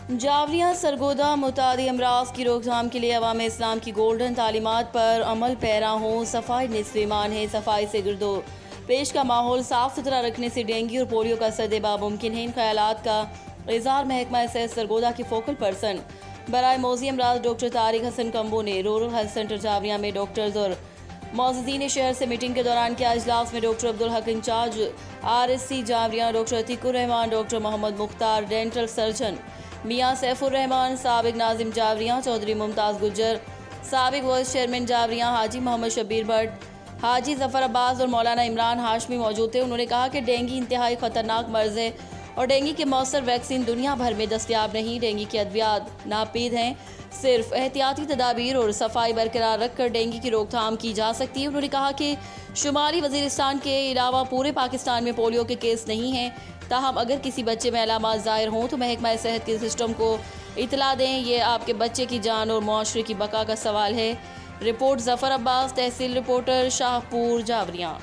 जावरियाँ सरगोदा मुतादी अमराज की रोकथाम के लिए अवाम इस्लाम की गोल्डन तालीमात पर अमल पैरा हों। सफाई निस्फ़ ईमान है। सफाई से गिरदो पेश का माहौल साफ सुथरा रखने से डेंगू और पोलियो का सद्देबा मुमकिन है। इन ख्यालात का इज़हार महकमा सेहत सरगोदा के फोकल पर्सन बराए मौजी अमराज डॉक्टर तारिक हसन कम्बो ने रूरल हेल्थ सेंटर जावरियाँ में डॉक्टर्स और मौजूदीन शहर से मीटिंग के दौरान किया। इजलास में doctor Abdul Haq in-charge RSC Jawarian, doctor Atiqur Rahman, doctor Mohammad Mukhtar, dental surgeon Miyan Saifur Rahman, साबिक नाजिम जावरियाँ, चौधरी मुमताज़ गुज्जर, साबिक वाइस चेयरमैन जावरियाँ हाजी मोहम्मद शबीर भट्ट, हाजी जफर अब्बास और मौलाना इमरान हाशमी मौजूद थे। उन्होंने कहा कि डेंगू इंतहाई ख़तरनाक मर्ज़ है और डेंगू के मौसर वैक्सीन दुनिया भर में दस्तयाब नहीं। डेंगू के अद्वियात नापीद हैं। सिर्फ एहतियाती तदाबीर और सफाई बरकरार रखकर डेंगू की रोकथाम की जा सकती है। उन्होंने कहा कि शुमाली वजीरिस्तान के अलावा पूरे पाकिस्तान में पोलियो के केस नहीं हैं। ताहम अगर किसी बच्चे में अलामात ज़ाहिर हों तो महकमा सेहत के सिस्टम को इतला दें। ये आपके बच्चे की जान और मुआशरे की बका का सवाल है। रिपोर्ट जफर अब्बास, तहसील रिपोर्टर, शाहपुर, जावरियाँ।